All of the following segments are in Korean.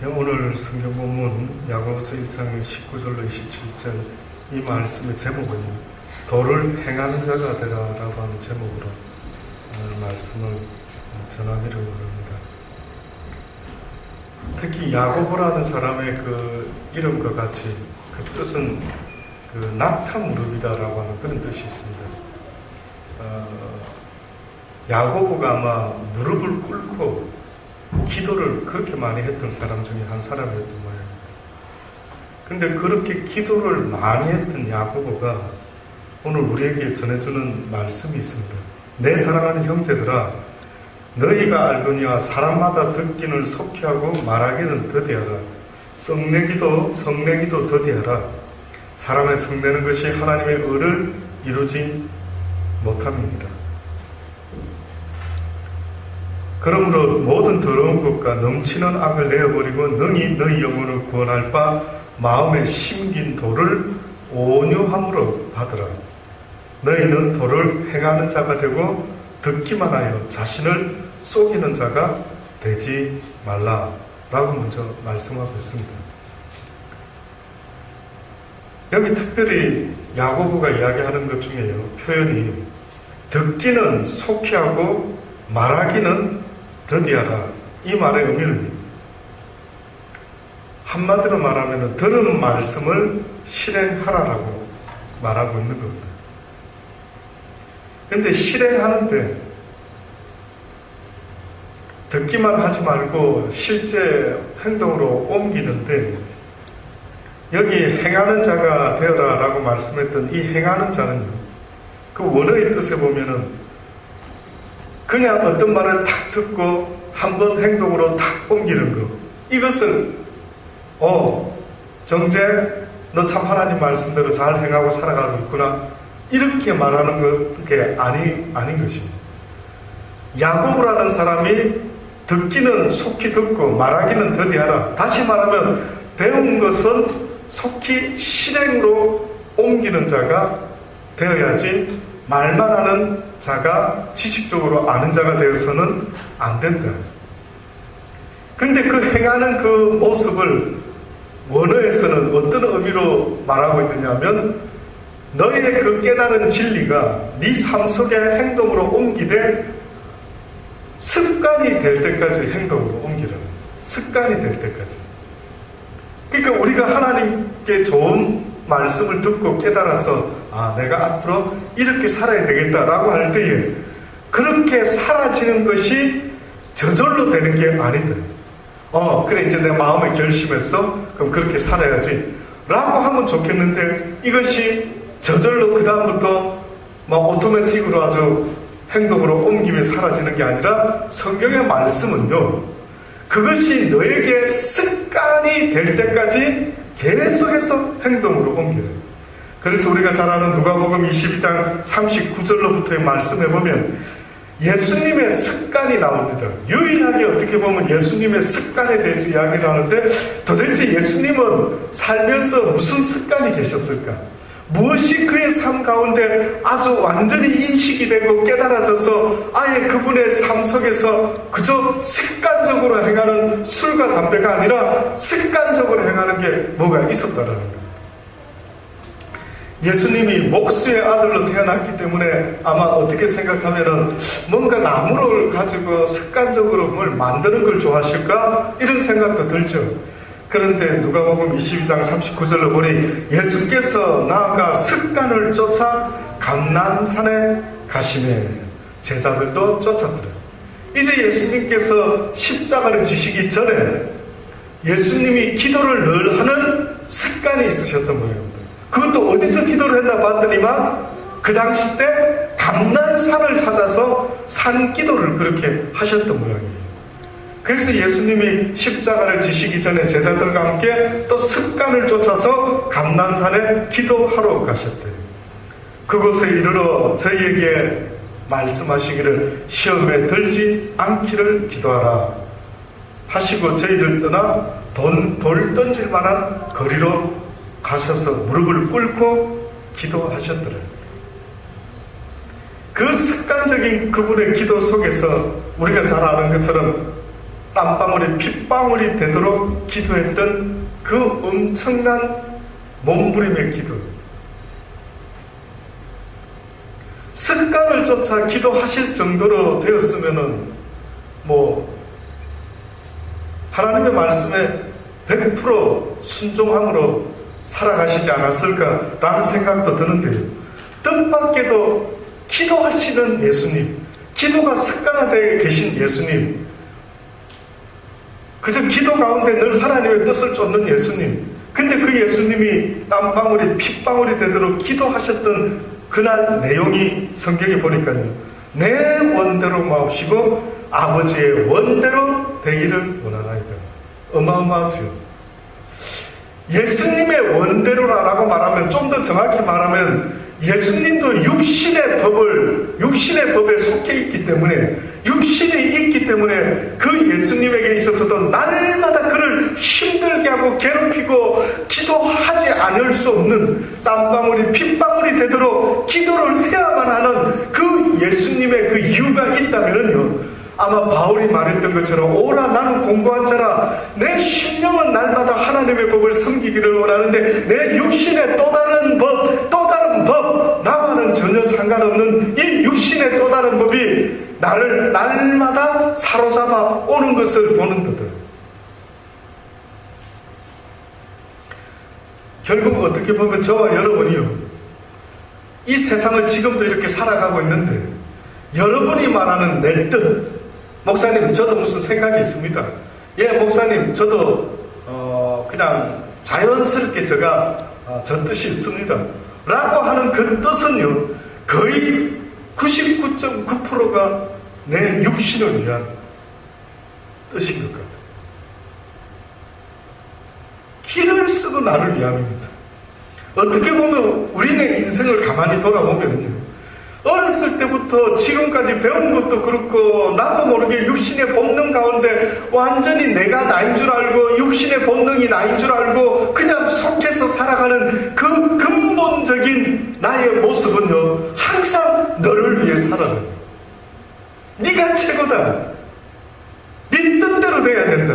오늘 성경 본문 야고보서 1장 19절로 27절 이 말씀의 제목은 도를 행하는 자가 되라라고 하는 제목으로 말씀을 전하기를 원합니다. 특히 야고보라는 사람의 그 이름과 같이 그 뜻은 그 낙타 무릎이다라고 하는 그런 뜻이 있습니다. 야고보가 아마 무릎을 꿇고 기도를 그렇게 많이 했던 사람 중에 한 사람이었던 모양입니다. 근데 그렇게 기도를 많이 했던 야고보가 오늘 우리에게 전해주는 말씀이 있습니다. 내 사랑하는 형제들아, 너희가 알거니와 사람마다 듣기는 속히 하고 말하기는 더디하라. 성내기도 더디하라. 사람의 성내는 것이 하나님의 의를 이루지 못함이니라. 그러므로 모든 더러운 것과 넘치는 악을 내어버리고 능히 너희 영혼을 구원할 바 마음에 심긴 도를 온유함으로 받으라. 너희는 도를 행하는 자가 되고 듣기만 하여 자신을 속이는 자가 되지 말라 라고 먼저 말씀하고 있습니다. 여기 특별히 야고보가 이야기하는 것 중에요, 표현이 듣기는 속히 하고 말하기는 더디하라. 이 말의 의미는 한마디로 말하면 들은 말씀을 실행하라라고 말하고 있는 겁니다. 그런데 실행하는데 듣기만 하지 말고 실제 행동으로 옮기는데 여기 행하는 자가 되어라라고 말씀했던 이 행하는 자는요, 그 원어의 뜻에 보면은 그냥 어떤 말을 탁 듣고 한번 행동으로 탁 옮기는 거. 이것을 정재 너 참 하나님 말씀대로 잘 행하고 살아가고 있구나. 이렇게 말하는 게 아닌 것입니다. 야고보라는 사람이 듣기는 속히 듣고 말하기는 더디하라. 다시 말하면 배운 것은 속히 실행으로 옮기는 자가 되어야지 말만 하는 자가 지식적으로 아는 자가 되어서는 안 된다. 그런데 그 행하는 그 모습을 원어에서는 어떤 의미로 말하고 있느냐면 너희의 그 깨달은 진리가 네 삶 속의 행동으로 옮기되 습관이 될 때까지 행동으로 옮기라. 습관이 될 때까지. 그러니까 우리가 하나님께 좋은 말씀을 듣고 깨달아서 내가 앞으로 이렇게 살아야 되겠다라고 할 때에 그렇게 사라지는 것이 저절로 되는 게 아니다. 그래 이제 내 마음에 결심했어. 그럼 그렇게 살아야지 라고 하면 좋겠는데 이것이 저절로 그 다음부터 막 오토매틱으로 아주 행동으로 옮기며 사라지는 게 아니라 성경의 말씀은요, 그것이 너에게 습관이 될 때까지 계속해서 행동으로 옮겨요. 그래서 우리가 잘 아는 누가복음 22장 39절로부터의 말씀에 보면 예수님의 습관이 나옵니다. 유일하게 어떻게 보면 예수님의 습관에 대해서 이야기를 하는데 도대체 예수님은 살면서 무슨 습관이 계셨을까? 무엇이 그의 삶 가운데 아주 완전히 인식이 되고 깨달아져서 아예 그분의 삶 속에서 그저 습관적으로 행하는 술과 담배가 아니라 습관적으로 행하는 게 뭐가 있었다라는 거예요. 예수님이 목수의 아들로 태어났기 때문에 아마 어떻게 생각하면은 뭔가 나무를 가지고 습관적으로 뭘 만드는 걸 좋아하실까? 이런 생각도 들죠. 그런데 누가복음 22장 39절로 보니 예수께서 나아가 습관을 쫓아 감난산에 가시매 제자들도 쫓았더라. 이제 예수님께서 십자가를 지시기 전에 예수님이 기도를 늘 하는 습관이 있으셨던 모양입니다. 그것도 어디서 기도를 했나 봤더니만 그 당시 때 감난산을 찾아서 산 기도를 그렇게 하셨던 모양이에요. 그래서 예수님이 십자가를 지시기 전에 제자들과 함께 또 습관을 쫓아서 감난산에 기도하러 가셨대요. 그곳에 이르러 저희에게 말씀하시기를 시험에 들지 않기를 기도하라 하시고 저희를 떠나 돌 던질 만한 거리로 가셔서 무릎을 꿇고 기도하셨더라. 그 그 습관적인 그분의 기도 속에서 우리가 잘 아는 것처럼 땀방울이 핏방울이 되도록 기도했던 그 엄청난 몸부림의 기도, 습관을 쫓아 기도하실 정도로 되었으면은 하나님의 말씀에 100% 순종함으로 살아가시지 않았을까라는 생각도 드는데요. 뜻밖에도 기도하시는 예수님, 기도가 습관화되어 계신 예수님, 그저 기도 가운데 늘 하나님의 뜻을 쫓는 예수님, 근데 그 예수님이 땀방울이 핏방울이 되도록 기도하셨던 그날 내용이 성경에 보니까요, 내 원대로 마옵시고 아버지의 원대로 되기를 원하나이다. 어마어마하죠. 예수님의 원대로라고 말하면, 좀 더 정확히 말하면 예수님도 육신의 법에 속해 있기 때문에, 육신이 있기 때문에 그 예수님에게 있어서도 날마다 그를 힘들게 하고 괴롭히고 기도하지 않을 수 없는 땀방울이 핏방울이 되도록 기도를 해야만 하는 그 예수님의 그 이유가 있다면요, 아마 바울이 말했던 것처럼 오라 나는 공고한 자라, 내 심령은 날마다 하나님의 법을 섬기기를 원하는데 내 육신의 또 다른 법, 나와는 전혀 상관없는 이 육신의 또 다른 법이 나를 날마다 사로잡아 오는 것을 보는 듯. 결국 어떻게 보면 저와 여러분이요, 이 세상을 지금도 이렇게 살아가고 있는데 여러분이 말하는 내 뜻, 목사님 저도 무슨 생각이 있습니다. 예, 목사님 저도 그냥 자연스럽게 제가 저 뜻이 있습니다 라고 하는 그 뜻은요, 거의 99.9%가 내 육신을 위한 뜻인 것 같아요. 길을 쓰고 나를 위함입니다. 어떻게 보면 우리네 인생을 가만히 돌아보면요, 어렸을 때부터 지금까지 배운 것도 그렇고 나도 모르게 육신의 본능 가운데 완전히 내가 나인 줄 알고 육신의 본능이 나인 줄 알고 그냥 속해서 살아가는 그 근본적인 나의 모습은요, 항상 너를 위해 살아라. 네가 최고다. 네 뜻대로 돼야 된다.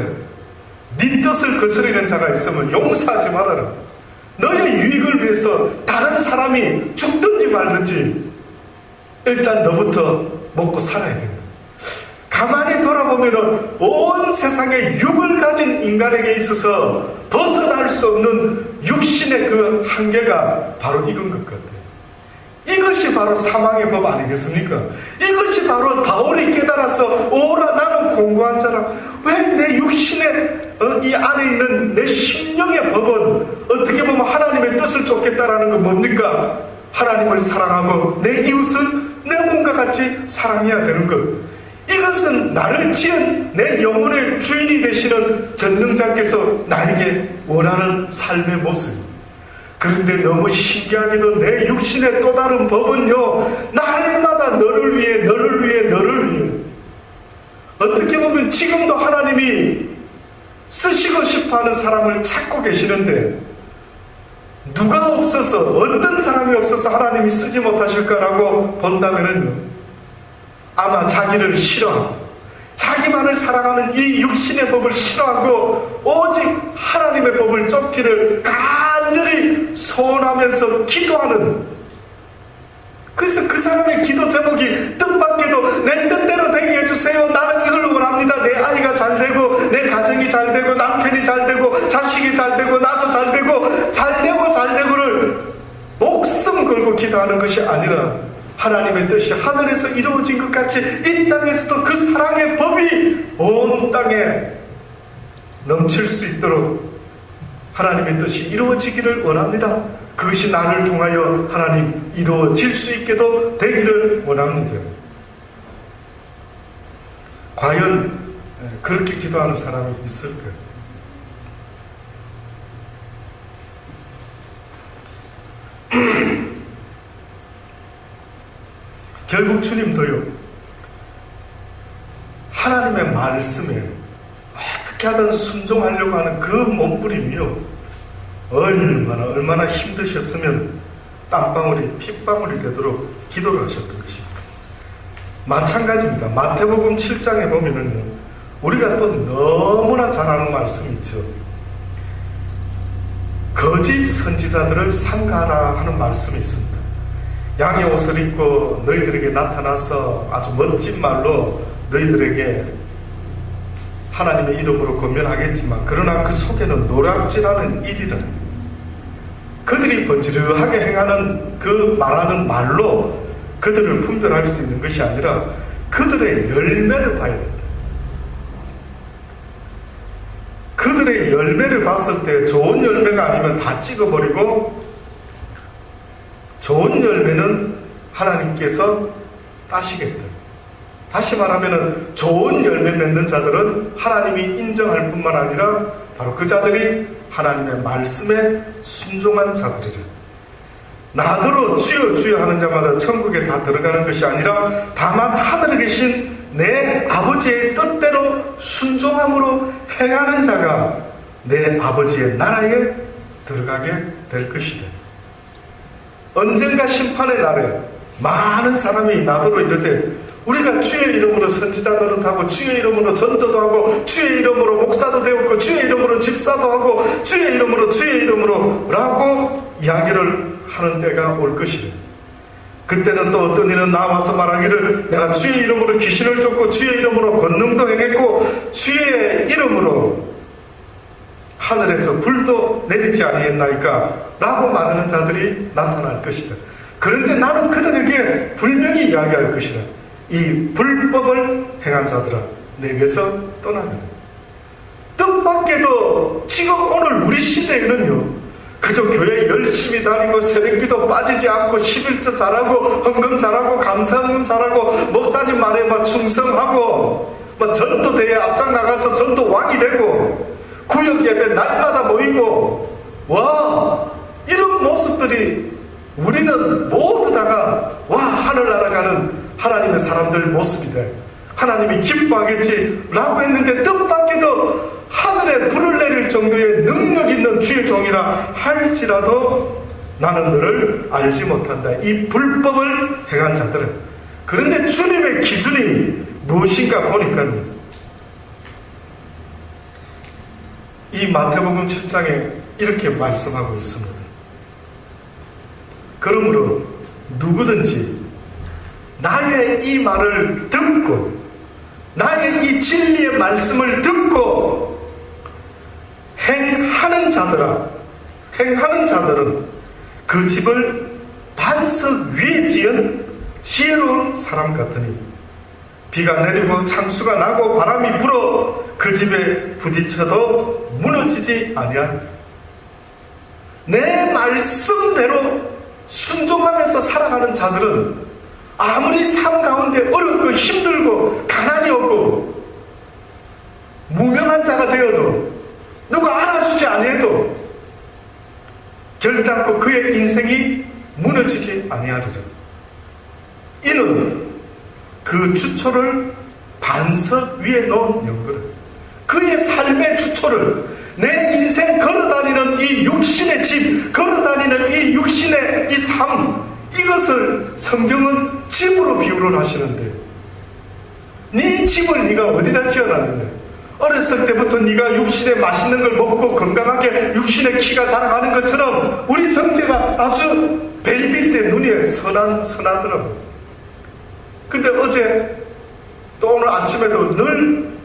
네 뜻을 거스르는 자가 있으면 용서하지 말아라. 너의 유익을 위해서 다른 사람이 죽든지 말든지 일단 너부터 먹고 살아야 된다. 가만히 돌아보면 온 세상에 육을 가진 인간에게 있어서 벗어날 수 없는 육신의 그 한계가 바로 이건 것 같아요. 이것이 바로 사망의 법 아니겠습니까? 이것이 바로 바울이 깨달아서 오라 나는 공고한 자라. 왜 내 육신의 이 안에 있는 내 심령의 법은 어떻게 보면 하나님의 뜻을 쫓겠다라는 건 뭡니까? 하나님을 사랑하고 내 이웃을 내 몸과 같이 사랑해야 되는 것. 이것은 나를 지은 내 영혼의 주인이 되시는 전능자께서 나에게 원하는 삶의 모습. 그런데 너무 신기하게도 내 육신의 또 다른 법은요, 날마다 너를 위해 어떻게 보면 지금도 하나님이 쓰시고 싶어하는 사람을 찾고 계시는데 누가 없어서, 어떤 사람이 없어서 하나님이 쓰지 못하실까라고 본다면은요, 아마 자기를 싫어하고 자기만을 사랑하는 이 육신의 법을 싫어하고 오직 하나님의 법을 쫓기를 간절히 소원하면서 기도하는, 그래서 그 사람의 기도 제목이 뜻밖에도 내 뜻대로 되게 해주세요. 나는 이걸 원합니다. 내 아이가 잘 되고 내 가정이 잘 되고 남편이 잘 되고 자식이 잘 되고 나도 잘 되고를 목숨 걸고 기도하는 것이 아니라 하나님의 뜻이 하늘에서 이루어진 것 같이 이 땅에서도 그 사랑의 법이 온 땅에 넘칠 수 있도록 하나님의 뜻이 이루어지기를 원합니다. 그것이 나를 통하여 하나님 이루어질 수 있게도 되기를 원합니다. 과연 그렇게 기도하는 사람이 있을까요? 결국 주님도요, 하나님의 말씀에 어떻게 하든 순종하려고 하는 그 몸부림이요, 얼마나 힘드셨으면 땀방울이 핏방울이 되도록 기도를 하셨던 것입니다. 마찬가지입니다. 마태복음 7장에 보면은요, 우리가 또 너무나 잘 아는 말씀이 있죠. 거짓 선지자들을 삼가하라 하는 말씀이 있습니다. 양의 옷을 입고 너희들에게 나타나서 아주 멋진 말로 너희들에게 하나님의 이름으로 권면하겠지만, 그러나 그 속에는 노략질하는 일이라. 그들이 번지르하게 행하는 그 말하는 말로 그들을 분별할 수 있는 것이 아니라 그들의 열매를 봐야 된다. 그들의 열매를 봤을 때 좋은 열매가 아니면 다 찍어버리고, 좋은 열매는 하나님께서 따시겠다. 다시 말하면 좋은 열매 맺는 자들은 하나님이 인정할 뿐만 아니라 바로 그 자들이 하나님의 말씀에 순종한 자들이라. 나더러 주여 주여 하는 자마다 천국에 다 들어가는 것이 아니라 다만 하늘에 계신 내 아버지의 뜻대로 순종함으로 행하는 자가 내 아버지의 나라에 들어가게 될 것이다. 언젠가 심판의 날에 많은 사람이 나더러 이르되 우리가 주의 이름으로 선지자 노릇하고 주의 이름으로 전도도 하고 주의 이름으로 목사도 되었고 주의 이름으로 집사도 하고 주의 이름으로 라고 이야기를 하는 때가 올 것이다. 그때는 또 어떤 이는 나와서 말하기를 내가 주의 이름으로 귀신을 쫓고 주의 이름으로 권능도 행했고 주의 이름으로 하늘에서 불도 내리지 아니했나이까 라고 말하는 자들이 나타날 것이다. 그런데 나는 그들에게 분명히 이야기할 것이다. 이 불법을 행한 자들아, 내게서 떠나라. 뜻밖에도 지금 오늘 우리 시대에는요, 그저 교회 열심히 다니고 새벽기도 빠지지 않고 11조 잘하고 헌금 잘하고 감사헌금 잘하고 목사님 말에 막 충성하고 막 전도대회 앞장 나가서 전도 왕이 되고 구역 예배 날마다 모이고, 와, 이런 모습들이 우리는 모두 다가 와, 하늘나라 가는 하나님의 사람들 모습이다. 하나님이 기뻐하겠지 라고 했는데 뜻밖에도 하늘에 불을 내릴 정도의 능력 있는 주의 종이라 할지라도 나는 너를 알지 못한다. 이 불법을 행한 자들은. 그런데 주님의 기준이 무엇인가 보니까 이 마태복음 7장에 이렇게 말씀하고 있습니다. 그러므로 누구든지 나의 이 말을 듣고 나의 이 진리의 말씀을 듣고 행하는 자들은 그 집을 반석 위에 지은 지혜로운 사람 같으니 비가 내리고 창수가 나고 바람이 불어 그 집에 부딪혀도 무너지지 아니하리라. 내 말씀대로 순종하면서 살아가는 자들은 아무리 삶 가운데 어렵고 힘들고 가난이 오고 무명한 자가 되어도 누가 알아주지 아니해도 결단코 그의 인생이 무너지지 아니하리라. 이는 그 주초를 반석 위에 놓은 연거를, 그의 삶의 주초를, 내 인생 걸어다니는 이 육신의 집, 걸어다니는 이 육신의 이 삶, 이것을 성경은 집으로 비유를 하시는데, 네 집을 네가 어디다 지어놨느냐? 어렸을 때부터 네가 육신에 맛있는 걸 먹고 건강하게 육신의 키가 자라가는 것처럼 우리 정재가 아주 베이비 때 눈이 선하더라고. 근데 어제 또 오늘 아침에도 늘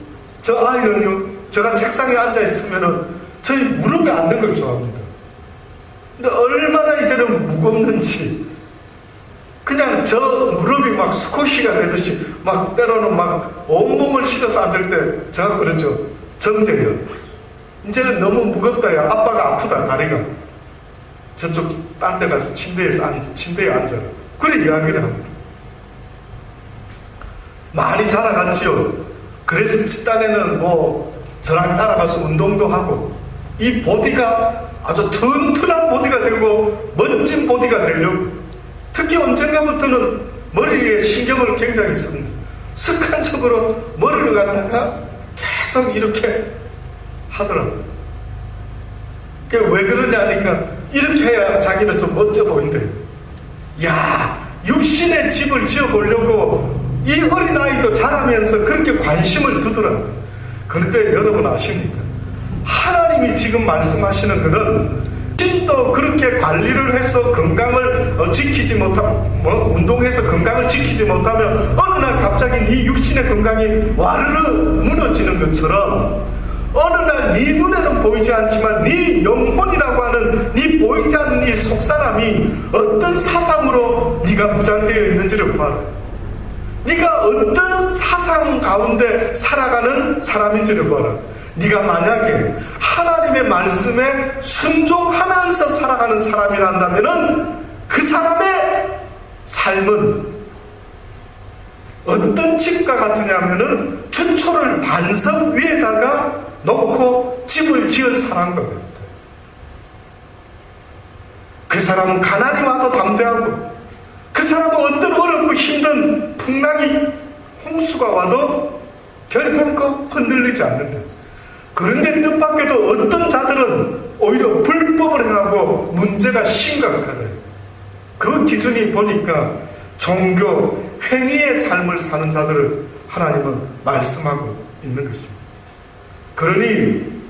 저 아이는요, 제가 책상에 앉아있으면은 저희 무릎에 앉는 걸 좋아합니다. 근데 얼마나 이제는 무겁는지 그냥 저 무릎이 막 스쿼시가 되듯이 막 때로는 막 온몸을 실어서 앉을 때 제가 그러죠. 정재요, 이제는 너무 무겁다. 야, 아빠가 아프다. 다리가 저쪽 딴 데 가서 침대에 앉아라. 그래 이야기를 합니다. 많이 자라갔지요. 그래서 집단에는 뭐 저랑 따라가서 운동도 하고 이 보디가 아주 튼튼한 보디가 되고 멋진 보디가 되려고, 특히 언젠가부터는 머리에 신경을 굉장히 씁니다. 습관적으로 머리를 갖다가 계속 이렇게 하더라고요. 왜 그러냐 하니까 이렇게 해야 자기는 좀 멋져 보인대요. 야, 육신의 집을 지어보려고 이 어린아이도 자라면서 그렇게 관심을 두더라고요. 그런데 여러분 아십니까? 하나님이 지금 말씀하시는 것은 신도 그렇게 관리를 해서 건강을 지키지 못하면, 운동해서 건강을 지키지 못하면 어느 날 갑자기 네 육신의 건강이 와르르 무너지는 것처럼 어느 날 네 눈에는 보이지 않지만 네 영혼이라고 하는 네 보이지 않는 이 속사람이 어떤 사상으로 네가 무장되어 있는지를 봐라. 네가 어떤 사상 가운데 살아가는 사람인지를 봐라. 네가 만약에 하나님의 말씀에 순종하면서 살아가는 사람이란다면은 그 사람의 삶은 어떤 집과 같으냐면은 주초를 반석 위에다가 놓고 집을 지은 사람과 같아요. 그 사람은 가난이 와도 담대하고, 그 사람은 어떤 어렵고 힘든 풍랑이 홍수가 와도 결단코 흔들리지 않는다. 그런데 뜻밖에도 어떤 자들은 오히려 불법을 행하고 문제가 심각하다. 그 기준이 보니까 종교 행위의 삶을 사는 자들을 하나님은 말씀하고 있는 것입니다. 그러니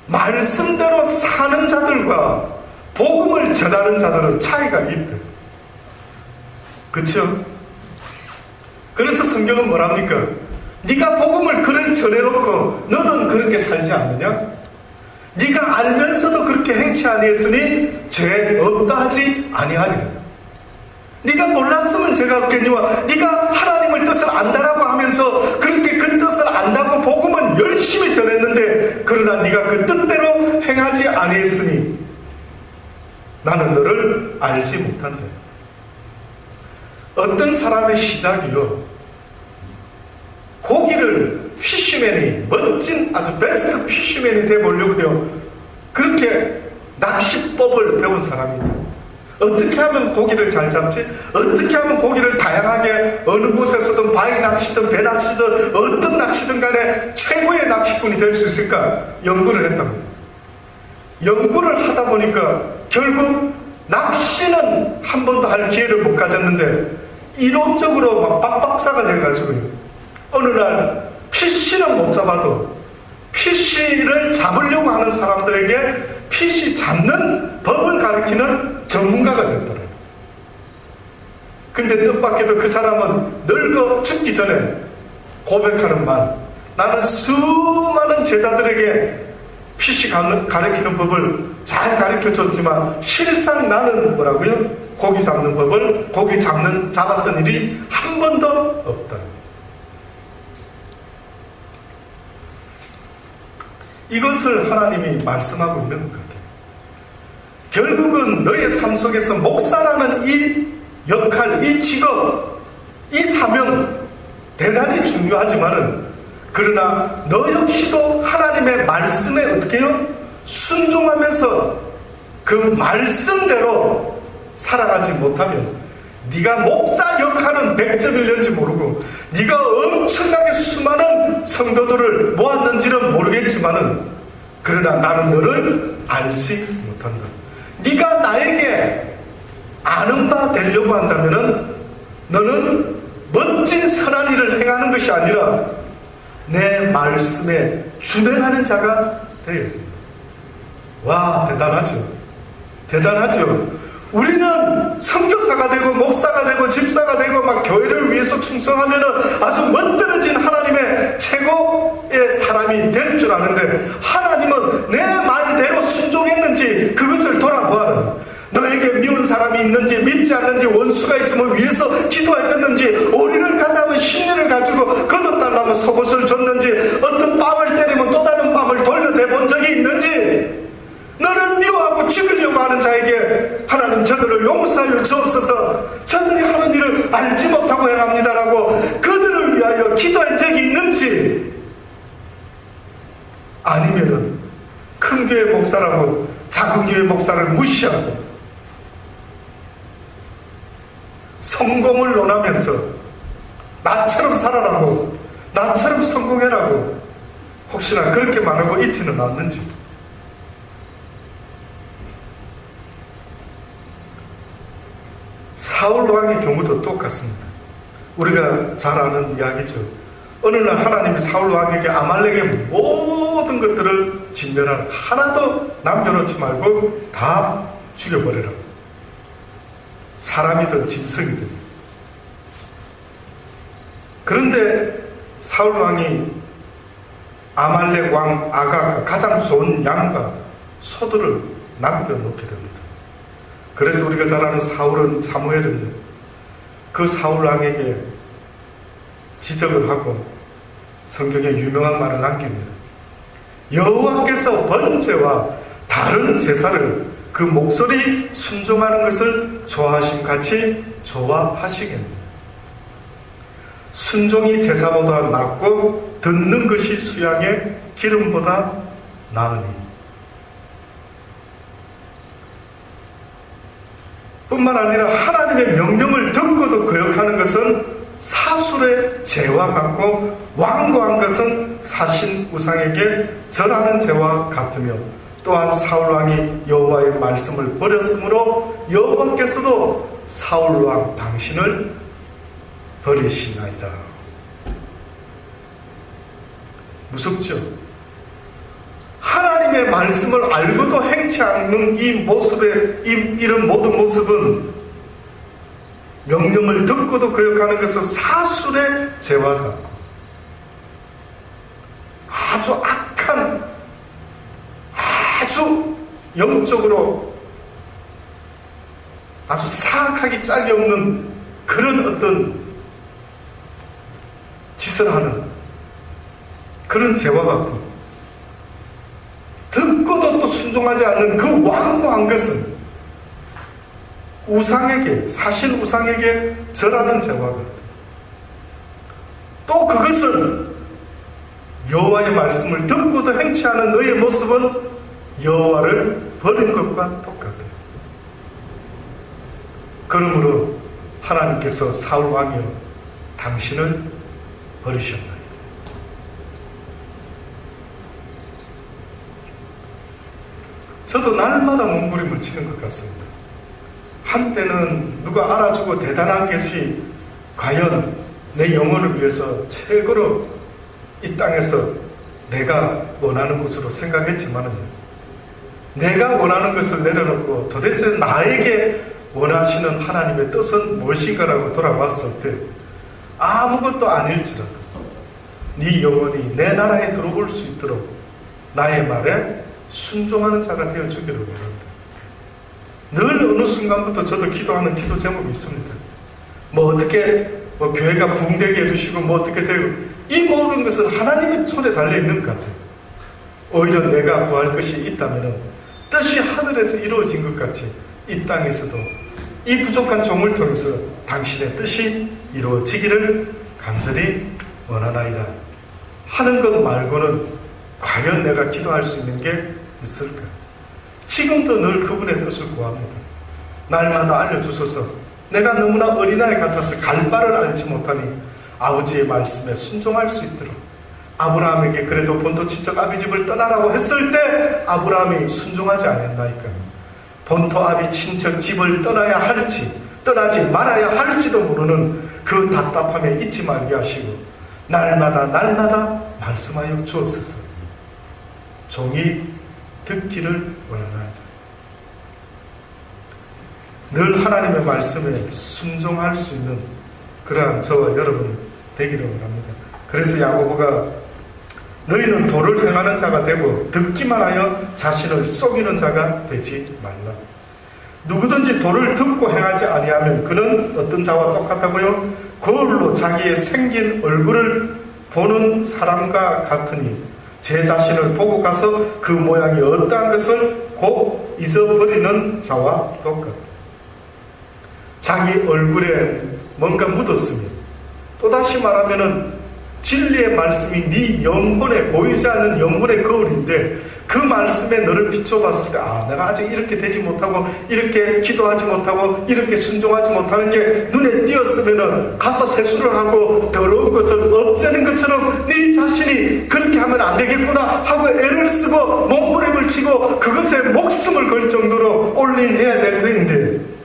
말씀대로 사는 자들과 복음을 전하는 자들은 차이가 있다. 그렇죠? 그래서 성경은 뭐랍니까? 네가 복음을 그렇게 전해놓고 너는 그렇게 살지 않느냐? 네가 알면서도 그렇게 행치 아니했으니 죄 없다 하지 아니하리라. 네가 몰랐으면 죄가 없겠니와 네가 하나님의 뜻을 안다라고 하면서 그렇게 그 뜻을 안다고 복음은 열심히 전했는데 그러나 네가 그 뜻대로 행하지 아니했으니 나는 너를 알지 못한다. 어떤 사람의 시작이요, 고기를 피쉬맨이, 멋진 아주 베스트 피쉬맨이 되어보려고요 그렇게 낚시법을 배운 사람이에요. 어떻게 하면 고기를 잘 잡지? 어떻게 하면 고기를 다양하게 어느 곳에서든 바위 낚시든 배 낚시든 어떤 낚시든 간에 최고의 낚시꾼이 될 수 있을까? 연구를 했답니다. 연구를 하다 보니까 결국 낚시는 한 번도 할 기회를 못 가졌는데 이론적으로 막 박박사가 돼가지고요, 어느 날 피쉬는 못 잡아도 피쉬를 잡으려고 하는 사람들에게 피쉬 잡는 법을 가르치는 전문가가 됐더라고요. 근데 뜻밖에도 그 사람은 늙어 죽기 전에 고백하는 말, 나는 수많은 제자들에게 피쉬 가르치는 법을 잘 가르쳐줬지만 실상 나는 뭐라고요? 고기 잡는 법을, 고기 잡았던 일이 한 번도 없다. 이것을 하나님이 말씀하고 있는 것 같아요. 결국은 너의 삶 속에서 목사라는 이 역할, 이 직업, 이 사명 대단히 중요하지만은 그러나 너 역시도 하나님의 말씀에 어떻게 해요? 순종하면서 그 말씀대로 살아가지 못하면 네가 목사 역할은 100점이었는지 모르고 네가 엄청나게 수많은 성도들을 모았는지는 모르겠지만은 그러나 나는 너를 알지 못한다. 네가 나에게 아는 바 되려고 한다면은 너는 멋진 선한 일을 행하는 것이 아니라 내 말씀에 준행하는 자가 되어야 됩니다. 와, 대단하죠. 대단하죠. 우리는 선교사가 되고 목사가 되고 집사가 되고 막 교회를 위해서 충성하면은 아주 멋들어진 하나님의 최고의 사람이 될 줄 아는데 하나님은 내 말대로 순종했는지 그것을 돌아보아라. 너에게 미운 사람이 있는지 밉지 않는지 원수가 있음을 위해서 기도해줬는지 오리를 가자면 심리를 가지고 거둬달라면 속옷을 줬는지 어떤 뺨을 때리면 또 다른 뺨을 돌려대본 적이 있는지 너를 미워하고 죽이려고 하는 자에게 하나님 저들을 용서하여 주옵소서, 저들이 하는 일을 알지 못하고 행합니다라고 그들을 위하여 기도한 적이 있는지, 아니면은 큰 교회 목사라고 작은 교회 목사를 무시하고 성공을 논하면서 나처럼 살아라고 나처럼 성공해라고 혹시나 그렇게 말하고 있지는 않는지. 사울 왕의 경우도 똑같습니다. 우리가 잘 아는 이야기죠. 어느 날 하나님이 사울 왕에게 아말렉의 모든 것들을 진멸하라. 하나도 남겨놓지 말고 다 죽여버려라. 사람이든 짐승이든. 그런데 사울 왕이 아말렉 왕 아가가 가장 좋은 양과 소들을 남겨놓게 됩니다. 그래서 우리가 잘 아는 사무엘은 그 사울 왕에게 지적을 하고 성경에 유명한 말을 남깁니다. 여호와께서 번제와 다른 제사를 그 목소리 순종하는 것을 좋아하심 같이 좋아하시겠느냐. 순종이 제사보다 낫고 듣는 것이 수양의 기름보다 나으니. 뿐만 아니라 하나님의 명령을 듣고도 거역하는 것은 사술의 죄와 같고 완고한 것은 사신 우상에게 절하는 죄와 같으며 또한 사울왕이 여호와의 말씀을 버렸으므로 여호와께서도 사울왕 당신을 버리시나이다. 무섭죠? 하나님의 말씀을 알고도 행치 않는 이 모습의 이런 모든 모습은 명령을 듣고도 거역하는 것은 사술의 죄와 같고 아주 악한, 아주 영적으로 아주 사악하기 짝이 없는 그런 어떤 짓을 하는 그런 죄와 같고, 듣고도 또 순종하지 않는 그 완고한 것은 우상에게, 사실 우상에게 절하는 죄와 같다. 또 그것은 여호와의 말씀을 듣고도 행치 않은 너의 모습은 여호와를 버린 것과 똑같다. 그러므로 하나님께서 사울 왕이여 당신을 버리셨나이다. 저도 날마다 몸부림을 치는 것 같습니다. 한때는 누가 알아주고 대단한 것이 과연 내 영혼을 위해서 최고로 이 땅에서 내가 원하는 것으로 생각했지만 내가 원하는 것을 내려놓고 도대체 나에게 원하시는 하나님의 뜻은 무엇인가라고 돌아봤을 때 아무것도 아닐지라도 네 영혼이 내 나라에 들어올 수 있도록 나의 말에 순종하는 자가 되어주기를 원합니다. 늘 어느 순간부터 저도 기도하는 기도 제목이 있습니다. 어떻게 교회가 부흥되게 해주시고 어떻게 되고, 이 모든 것은 하나님의 손에 달려있는 것 같아요. 오히려 내가 구할 것이 있다면 뜻이 하늘에서 이루어진 것 같이 이 땅에서도 이 부족한 종을 통해서 당신의 뜻이 이루어지기를 간절히 원하나이다 하는 것 말고는 과연 내가 기도할 수 있는 게 있을까? 지금도 늘 그분의 뜻을 구합니다. 날마다 알려주소서. 내가 너무나 어린아이 같아서 갈 바를 알지 못하니 아버지의 말씀에 순종할 수 있도록. 아브라함에게 그래도 본토 친척 아비 집을 떠나라고 했을 때 아브라함이 순종하지 않았나이까. 본토 아비 친척 집을 떠나야 할지 떠나지 말아야 할지도 모르는 그 답답함에 잊지 말게 하시고 날마다 말씀하여 주옵소서. 종이 듣기를 원하나이다. 늘 하나님의 말씀에 순종할 수 있는 그러한 저와 여러분 되기를 원합니다. 그래서 야고보가 너희는 도를 행하는 자가 되고 듣기만 하여 자신을 속이는 자가 되지 말라. 누구든지 도를 듣고 행하지 아니하면 그는 어떤 자와 똑같다고요? 거울로 자기의 생긴 얼굴을 보는 사람과 같으니 제 자신을 보고 가서 그 모양이 어떠한 것을 곧 잊어버리는 자와 똑같다. 자기 얼굴에 뭔가 묻었으면, 또다시 말하면은 진리의 말씀이 네 영혼에 보이지 않는 영혼의 거울인데 그 말씀에 너를 비춰봤을 때 내가 아직 이렇게 되지 못하고 이렇게 기도하지 못하고 이렇게 순종하지 못하는 게 눈에 띄었으면 가서 세수를 하고 더러운 것을 없애는 것처럼 네 자신이 그렇게 하면 안 되겠구나 하고 애를 쓰고 몸부림을 치고 그것에 목숨을 걸 정도로 올인해야 될 터인데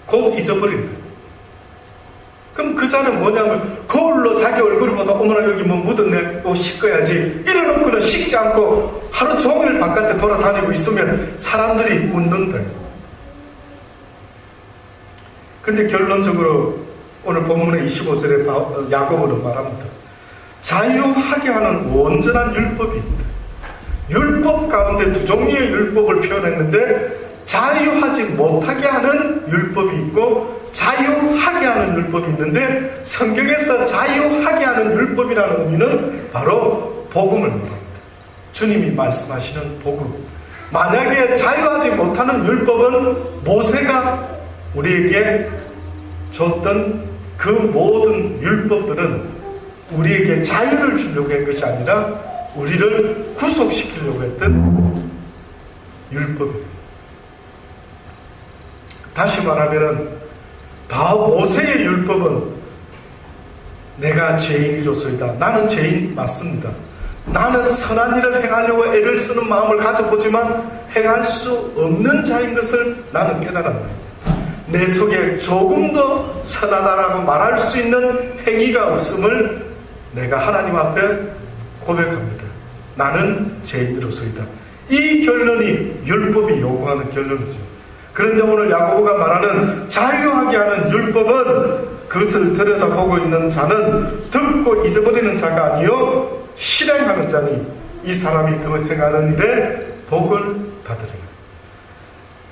곧 잊어버린다. 그럼 그 자는 뭐냐면 거울로 자기 얼굴을 보다 어머나 여기 뭐 묻었네, 또 씻어야지 이래놓고는 씻지 않고 하루 종일 바깥에 돌아다니고 있으면 사람들이 묻는다. 근데 결론적으로 오늘 본문의 25절에 야고보는 말합니다. 자유하게 하는 온전한 율법이 있다. 율법 가운데 두 종류의 율법을 표현했는데 자유하지 못하게 하는 율법이 있고 자유하게 하는 율법이 있는데 성경에서 자유하게 하는 율법이라는 의미는 바로 복음을 말합니다. 주님이 말씀하시는 복음. 만약에 자유하지 못하는 율법은 모세가 우리에게 줬던 그 모든 율법들은 우리에게 자유를 주려고 한 것이 아니라 우리를 구속시키려고 했던 율법입니다. 다시 말하면 모세의 율법은 내가 죄인이로소이다. 나는 죄인 맞습니다. 나는 선한 일을 행하려고 애를 쓰는 마음을 가져보지만 행할 수 없는 자인 것을 나는 깨달았다. 내 속에 조금 더 선하다라고 말할 수 있는 행위가 없음을 내가 하나님 앞에 고백합니다. 나는 죄인으로서이다. 이 결론이 율법이 요구하는 결론이죠. 그런데 오늘 야고보가 말하는 자유하게 하는 율법은 그것을 들여다보고 있는 자는 듣고 잊어버리는 자가 아니요 실행하는 자니 이 사람이 그 행하는 일에 복을 받으리라.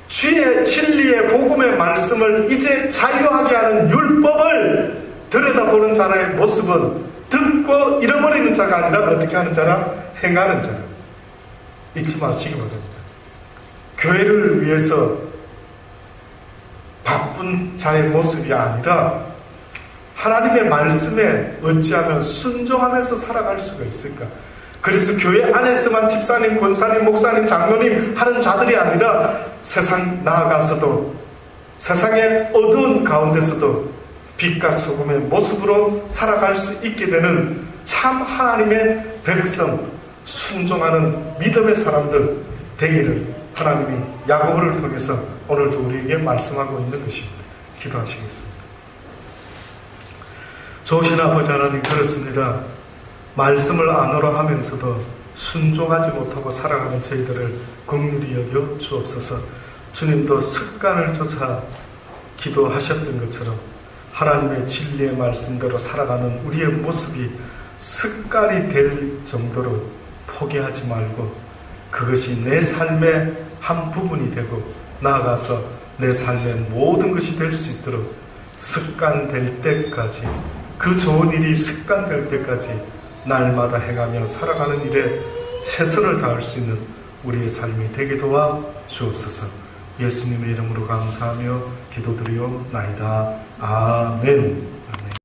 주의 진리의 복음의 말씀을 이제 자유하게 하는 율법을 들여다보는 자의 모습은 듣고 잃어버리는 자가 아니라 어떻게 하는 자라? 행하는 자라. 잊지 마시기 바랍니다. 교회를 위해서 바쁜 자의 모습이 아니라 하나님의 말씀에 어찌하면 순종하면서 살아갈 수가 있을까? 그래서 교회 안에서만 집사님, 권사님, 목사님, 장로님 하는 자들이 아니라 세상 나아가서도 세상의 어두운 가운데서도 빛과 소금의 모습으로 살아갈 수 있게 되는 참 하나님의 백성, 순종하는 믿음의 사람들 되기를 하나님이 야고보를 통해서 오늘도 우리에게 말씀하고 있는 것입니다. 기도하시겠습니다. 좋으신 아버지 하나님, 그렇습니다. 말씀을 안으로 하면서도 순종하지 못하고 살아가는 저희들을 긍휼히 여겨 주옵소서. 주님도 습관을 쫓아 기도하셨던 것처럼 하나님의 진리의 말씀대로 살아가는 우리의 모습이 습관이 될 정도로 포기하지 말고 그것이 내 삶의 한 부분이 되고 나아가서 내 삶의 모든 것이 될 수 있도록 습관될 때까지, 그 좋은 일이 습관될 때까지 날마다 행하며 살아가는 일에 최선을 다할 수 있는 우리의 삶이 되게 도와 주옵소서. 예수님의 이름으로 감사하며 기도드리옵나이다. 아멘.